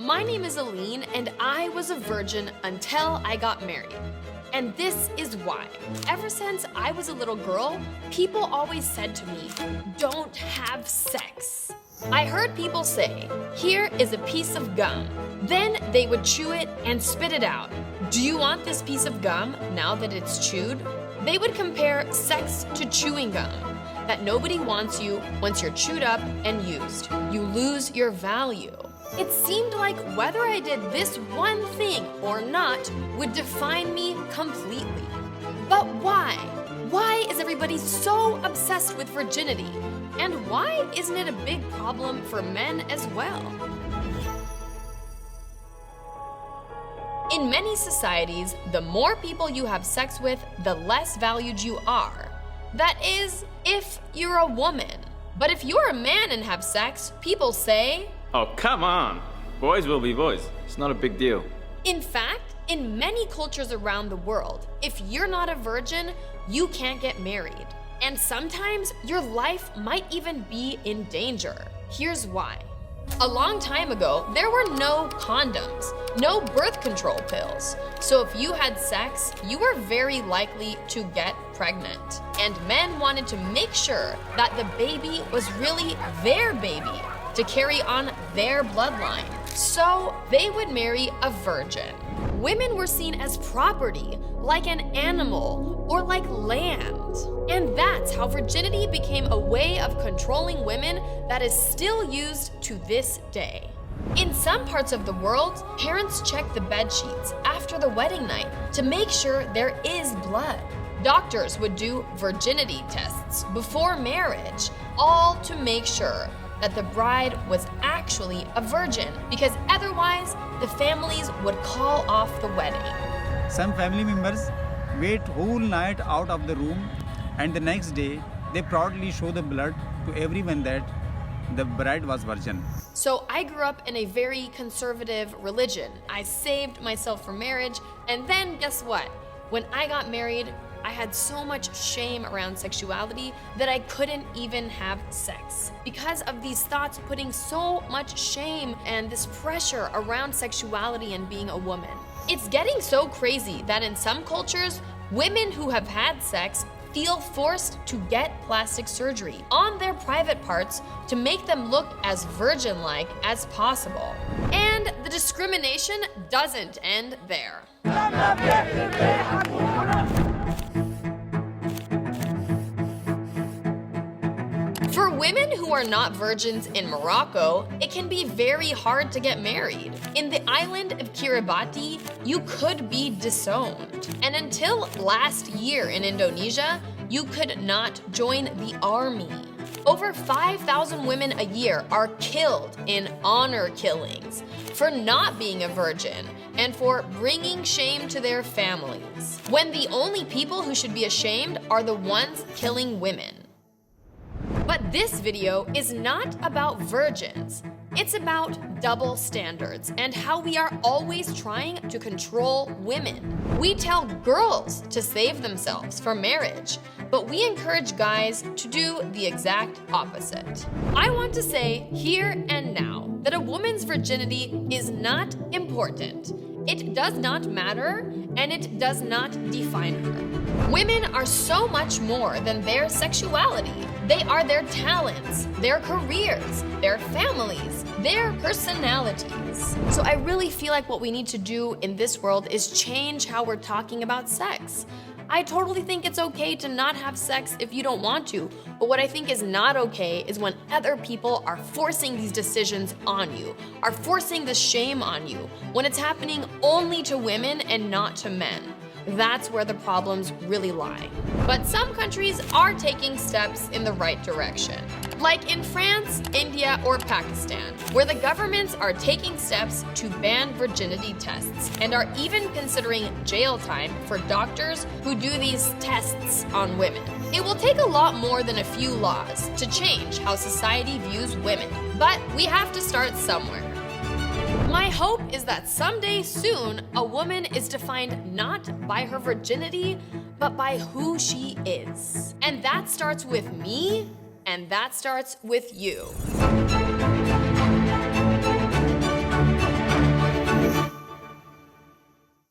My name is Aline, and I was a virgin until I got married. And this is why. Ever since I was a little girl, people always said to me, "Don't have sex." I heard people say, "Here is a piece of gum." Then they would chew it and spit it out. "Do you want this piece of gum now that it's chewed?" They would compare sex to chewing gum, that nobody wants you once you're chewed up and used. You lose your value. It seemed like whether I did this one thing or not would define me completely. But why? Why is everybody so obsessed with virginity? And why isn't it a big problem for men as well? In many societies, the more people you have sex with, the less valued you are. That is, if you're a woman. But if you're a man and have sex, people say, "Oh, come on. Boys will be boys. It's not a big deal." In fact, in many cultures around the world, if you're not a virgin, you can't get married. And sometimes your life might even be in danger. Here's why. A long time ago, there were no condoms, no birth control pills. So if you had sex, you were very likely to get pregnant. And men wanted to make sure that the baby was really their baby, to carry on their bloodline. So they would marry a virgin. Women were seen as property, like an animal or like land. And that's how virginity became a way of controlling women that is still used to this day. In some parts of the world, parents check the bed sheets after the wedding night to make sure there is blood. Doctors would do virginity tests before marriage, all to make sure that the bride was actually a virgin, because otherwise the families would call off the wedding. Some family members wait whole night out of the room, and the next day they proudly show the blood to everyone that the bride was virgin. So I grew up in a very conservative religion. I saved myself for marriage, and then guess what? When I got married, I had so much shame around sexuality that I couldn't even have sex. Because of these thoughts putting so much shame and this pressure around sexuality and being a woman. It's getting so crazy that in some cultures, women who have had sex feel forced to get plastic surgery on their private parts to make them look as virgin-like as possible. And the discrimination doesn't end there. For women who are not virgins in Morocco, it can be very hard to get married. In the island of Kiribati, you could be disowned. And until last year in Indonesia, you could not join the army. Over 5,000 women a year are killed in honor killings for not being a virgin and for bringing shame to their families, when the only people who should be ashamed are the ones killing women. But this video is not about virgins. It's about double standards and how we are always trying to control women. We tell girls to save themselves for marriage, but we encourage guys to do the exact opposite. I want to say here and now that a woman's virginity is not important. It does not matter, and it does not define her. Women are so much more than their sexuality. They are their talents, their careers, their families, their personalities. So I really feel like what we need to do in this world is change how we're talking about sex. I totally think it's okay to not have sex if you don't want to, but what I think is not okay is when other people are forcing these decisions on you, are forcing the shame on you, when it's happening only to women and not to men. That's where the problems really lie. But some countries are taking steps in the right direction, like in France, India, or Pakistan, where the governments are taking steps to ban virginity tests and are even considering jail time for doctors who do these tests on women. It will take a lot more than a few laws to change how society views women, but we have to start somewhere. My hope is that someday soon, a woman is defined not by her virginity, but by who she is. And that starts with me, and that starts with you.